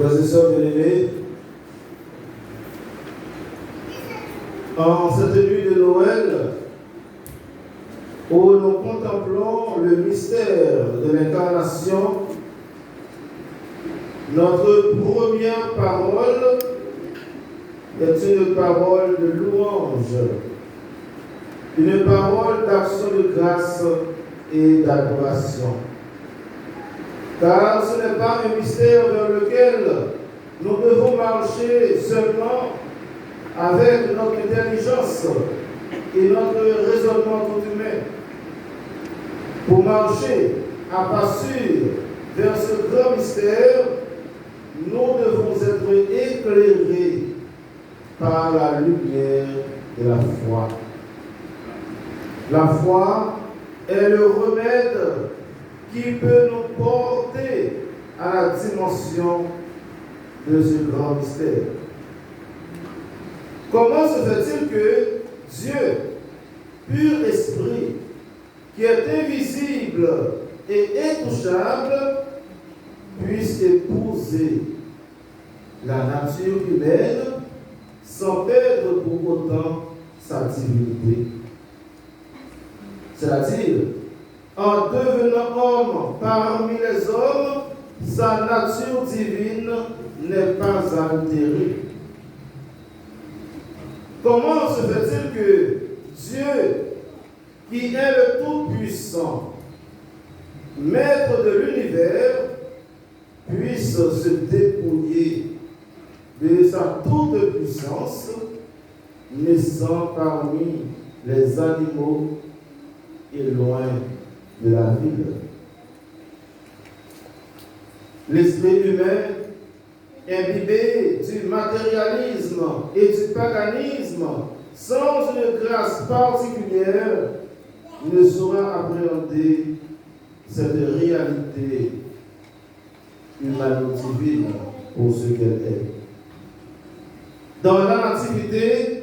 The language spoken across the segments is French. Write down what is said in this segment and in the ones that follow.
Frères et sœurs bien-aimés, en cette nuit de Noël, où nous contemplons le mystère de l'incarnation, notre première parole est une parole de louange, une parole d'action de grâce et d'adoration. Car ce n'est pas un mystère vers lequel nous devons marcher seulement avec notre intelligence et notre raisonnement tout humain. Pour marcher à pas sûr vers ce grand mystère, nous devons être éclairés par la lumière de la foi. La foi est le remède qui peut nous porter à la dimension de ce grand mystère. Comment se fait-il que Dieu, pur esprit, qui est invisible et intouchable, puisse épouser la nature humaine sans perdre pour autant sa divinité? C'est-à-dire, en devenant homme parmi les hommes, sa nature divine n'est pas altérée. Comment se fait-il que Dieu, qui est le Tout-Puissant, Maître de l'univers, puisse se dépouiller de sa toute-puissance, naissant parmi les animaux et loin de la ville? L'esprit humain, imbibé du matérialisme et du paganisme, sans une grâce particulière, ne saura appréhender cette réalité humano-divine pour ce qu'elle est. Dans la nativité,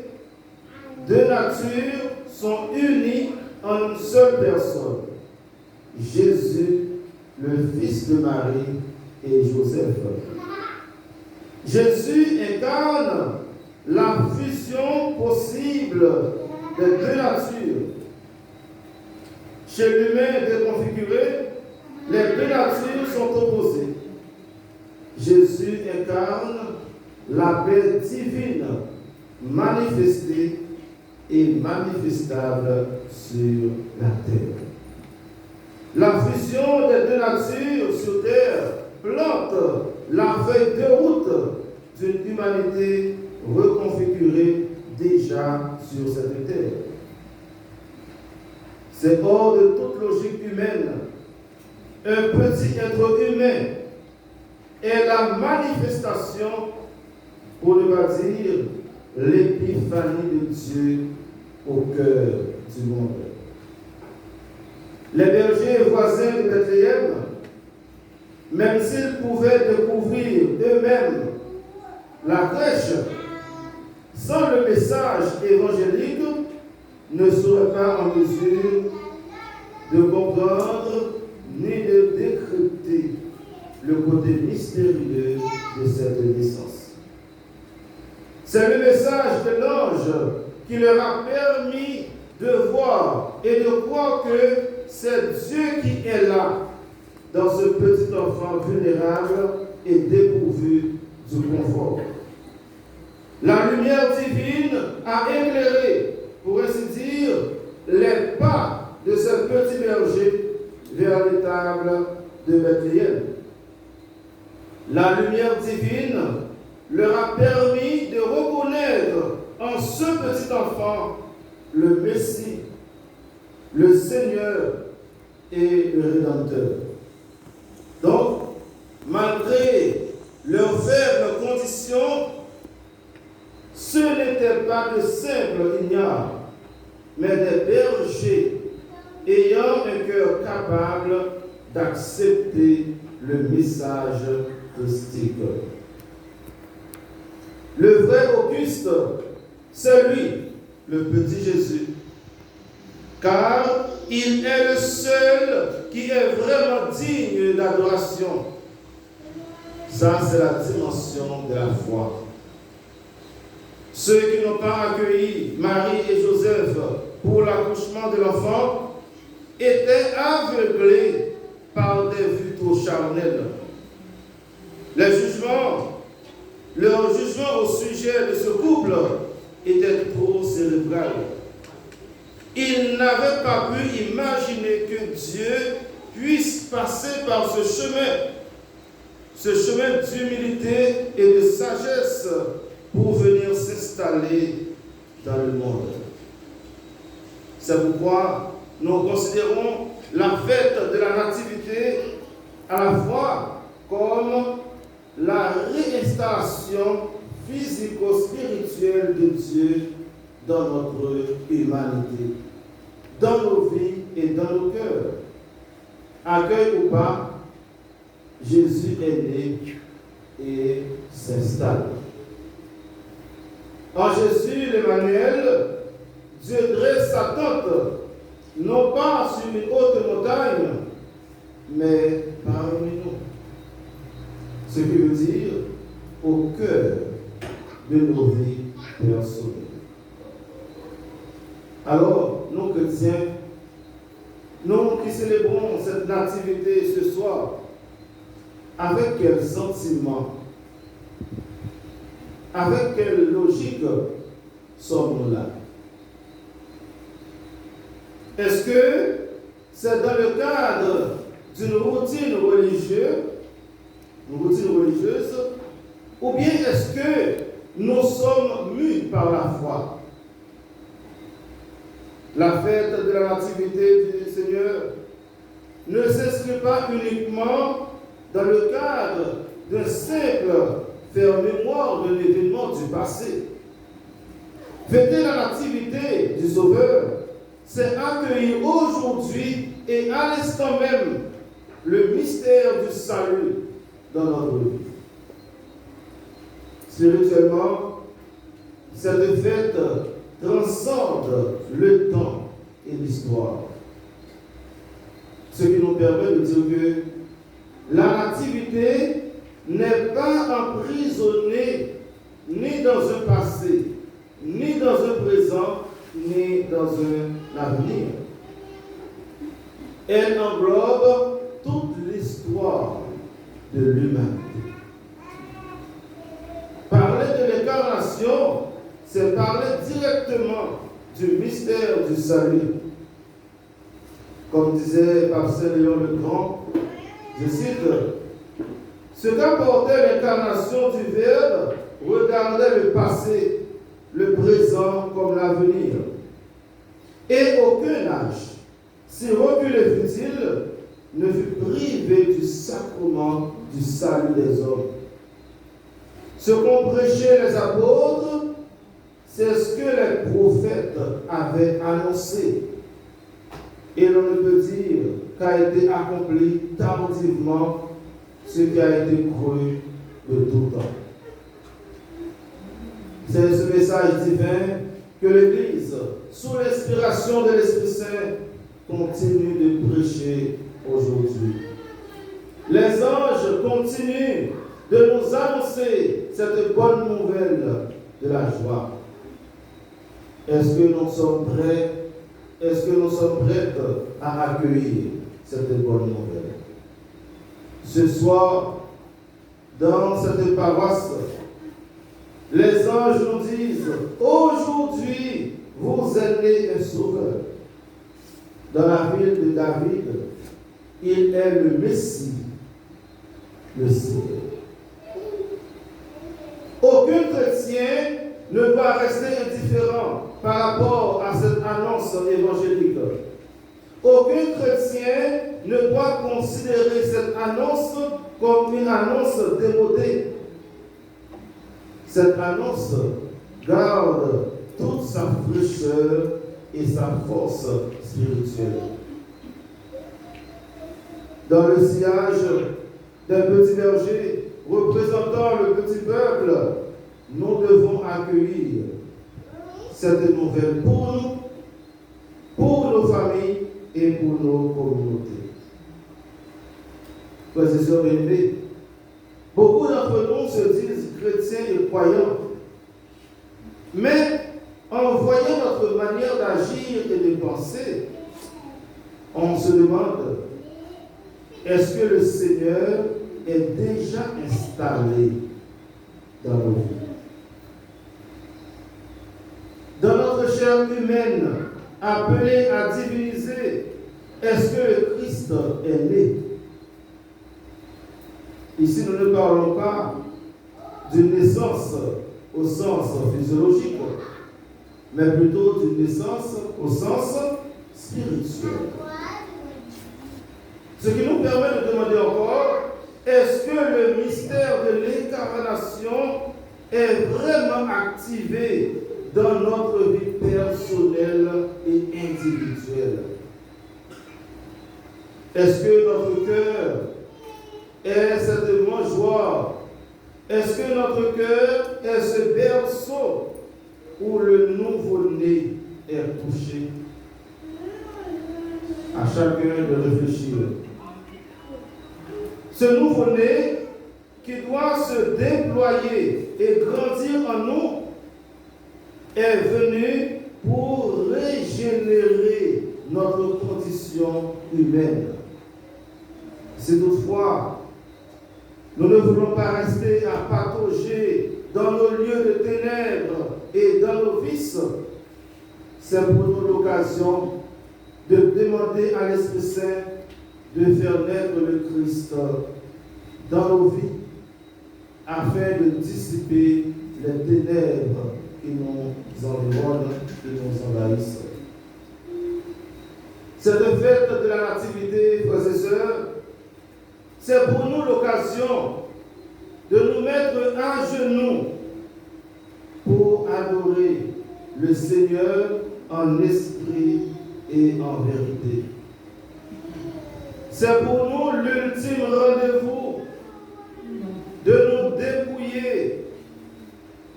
deux natures sont unies en une seule personne: Jésus, le Fils de Marie et Joseph. Jésus incarne la fusion possible des deux natures. Chez l'humain déconfiguré, les deux natures sont opposées. Jésus incarne la paix divine manifestée et manifestable sur la terre. La fusion des deux natures sur terre plante la feuille de route d'une humanité reconfigurée déjà sur cette terre. C'est hors de toute logique humaine. Un petit être humain est la manifestation, pour ne pas dire l'épiphanie de Dieu au cœur du monde. Les bergers voisins de Bethléem, même s'ils pouvaient découvrir eux-mêmes la crèche, sans le message évangélique, ne seraient pas en mesure de comprendre ni de décrypter le côté mystérieux de cette naissance. C'est le message de l'ange qui leur a permis de voir et de croire que c'est Dieu qui est là, dans ce petit enfant vulnérable et dépourvu du confort. La lumière divine a éclairé, pour ainsi dire, les pas de ce petit berger vers l'étable de Bethléem. La lumière divine leur a permis de reconnaître en ce petit enfant le Messie, le Seigneur et le Rédempteur. Donc, malgré leur faible condition, ce n'étaient pas de simples ignares, mais des bergers ayant un cœur capable d'accepter le message christique. Le vrai Auguste, c'est lui, le petit Jésus, car il est le seul qui est vraiment digne d'adoration. Ça, c'est la dimension de la foi. Ceux qui n'ont pas accueilli Marie et Joseph pour l'accouchement de l'enfant étaient aveuglés par des vues trop charnelles. Leur jugement au sujet de ce couple était trop cérébral. Ils n'avaient pas pu imaginer que Dieu puisse passer par ce chemin d'humilité et de sagesse pour venir s'installer dans le monde. C'est pourquoi nous considérons la fête de la Nativité à la fois comme la réinstallation physico-spirituelle de Dieu dans notre humanité, dans nos vies et dans nos cœurs. Accueil ou pas, Jésus est né et s'installe. En Jésus, l'Emmanuel, Dieu dresse sa tente, non pas sur une haute montagne, mais parmi nous. Ce qui veut dire au cœur de nos vies personnelles. Alors, nous chrétiens, nous qui célébrons cette nativité ce soir, avec quel sentiment, avec quelle logique sommes-nous là? Est-ce que c'est dans le cadre d'une routine religieuse, ou bien est-ce que nous sommes mus par la foi? La fête de la Nativité du Seigneur ne s'inscrit pas uniquement dans le cadre d'un simple faire mémoire de l'événement du passé. Fêter la Nativité du Sauveur, c'est accueillir aujourd'hui et à l'instant même le mystère du salut dans notre vie. Spirituellement, cette fête transcende le temps et l'histoire. Ce qui nous permet de dire que la nativité n'est pas emprisonnée ni dans un passé, ni dans un présent, ni dans un avenir. Elle englobe toute l'histoire de l'humanité. Parler de l'incarnation, c'est parler directement du mystère du salut. Comme disait Pape Saint Léon le Grand, je cite, ce qu'apportait l'incarnation du Verbe regardait le passé, le présent comme l'avenir. Et aucun âge, si reculé fut-il, ne fut privé du sacrement du salut des hommes. Ce qu'ont prêché les apôtres, c'est ce que les prophètes avaient annoncé. Et l'on ne peut dire qu'a été accompli tardivement ce qui a été cru de tout temps. C'est ce message divin que l'Église, sous l'inspiration de l'Esprit Saint, continue de prêcher aujourd'hui. Les anges continuent de nous annoncer cette bonne nouvelle de la joie. Est-ce que nous sommes prêts? Est-ce que nous sommes prêts à accueillir cette bonne nouvelle? Ce soir, dans cette paroisse, les anges nous disent, aujourd'hui, vous êtes né un sauveur. Dans la ville de David, il est le Messie, le Seigneur. Aucun chrétien ne doit rester indifférent par rapport à cette annonce évangélique. Aucun chrétien ne doit considérer cette annonce comme une annonce démodée. Cette annonce garde toute sa fraîcheur et sa force spirituelle. Dans le sillage d'un petit berger représentant le petit peuple, nous devons accueillir cette nouvelle pour nous, pour nos familles et pour nos communautés. Frères et sœurs bien-aimés, Beaucoup d'entre nous se disent chrétiens et croyants, mais en voyant notre manière d'agir et de penser, on se demande, est-ce que le Seigneur est déjà installé dans nos vies? Dans notre chair humaine, appelée à diviniser, est-ce que le Christ est né? Ici, nous ne parlons pas d'une naissance au sens physiologique, mais plutôt d'une naissance au sens spirituel. Ce qui nous permet de demander encore, est-ce que le mystère de l'incarnation est vraiment activé dans notre vie personnelle et individuelle? Est-ce que notre cœur est cette mangeoire? Est-ce que notre cœur est ce berceau où le nouveau-né est touché? À chacun de réfléchir. Ce nouveau-né qui doit se déployer et grandir en nous est venu pour régénérer notre condition humaine. Si toutefois, nous ne voulons pas rester à patauger dans nos lieux de ténèbres et dans nos vices, c'est pour nous l'occasion de demander à l'Esprit Saint de faire naître le Christ dans nos vies afin de dissiper les ténèbres qui nous environnent, qui nous envahissent. Cette fête de la Nativité, frères et sœurs, c'est pour nous l'occasion de nous mettre à genoux pour adorer le Seigneur en esprit et en vérité. C'est pour nous l'ultime rendez-vous de nous dépouiller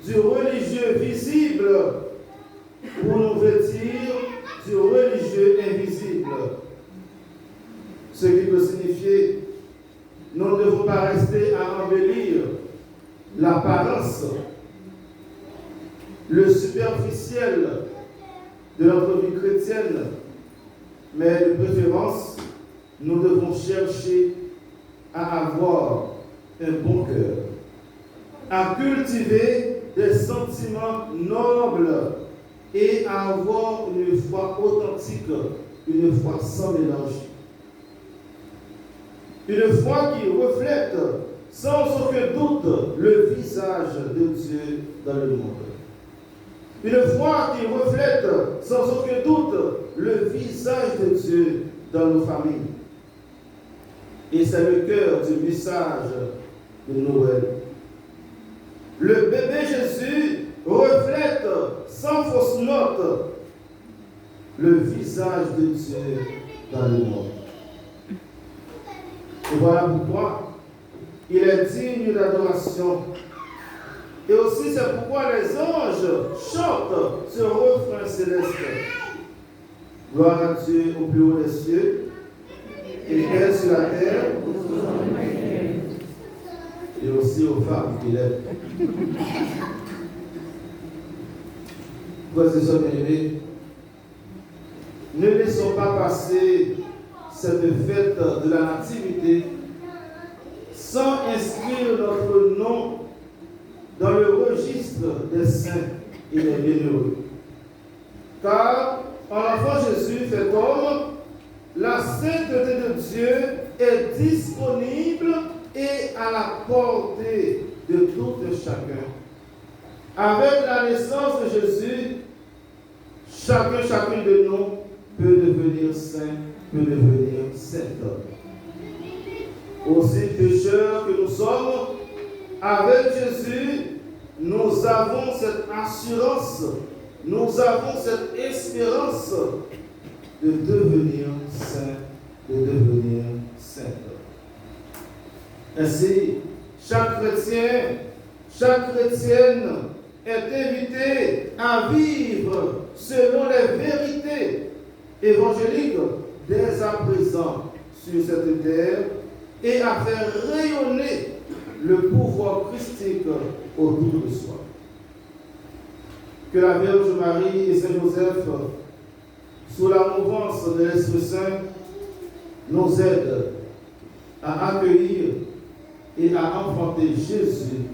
du religieux visible pour nous vêtir du religieux invisible. Ce qui peut signifier, nous ne devons pas rester à embellir l'apparence, le superficiel de notre vie chrétienne, mais de préférence, nous devons chercher à avoir un bon cœur, à cultiver des sentiments nobles et à avoir une foi authentique, une foi sans mélange. Une foi qui reflète sans aucun doute le visage de Dieu dans le monde. Une foi qui reflète sans aucun doute le visage de Dieu dans nos familles. Et c'est le cœur du message de Noël. Le bébé Jésus reflète sans fausse note le visage de Dieu dans le monde. Et voilà pourquoi il est digne d'adoration. Et aussi c'est pourquoi les anges chantent ce refrain céleste. Gloire à Dieu au plus haut des cieux et paix sur la terre, et aussi aux femmes qui l'aiment. Frères et sœurs bien-aimés, ne laissons pas passer cette fête de la Nativité sans inscrire notre nom dans le registre des saints et des bienheureux. Car en l'enfant Jésus fait homme, la sainteté de Dieu est disponible et à la portée de tout un chacun. Avec la naissance de Jésus, chacune de nous peut devenir saint, peut devenir sainte. Aussi pécheurs que nous sommes, avec Jésus, nous avons cette assurance, nous avons cette espérance de devenir saint, de devenir sainte. Ainsi, chaque chrétien, chaque chrétienne est invité à vivre selon les vérités évangéliques dès à présent sur cette terre et à faire rayonner le pouvoir christique autour de soi. Que la Vierge Marie et Saint Joseph, sous la mouvance de l'Esprit Saint, nous aident à accueillir et à enfanter Jésus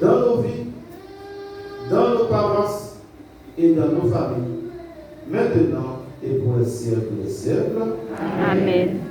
dans nos vies, dans nos paroisses et dans nos familles, maintenant et pour les siècles des siècles. Amen.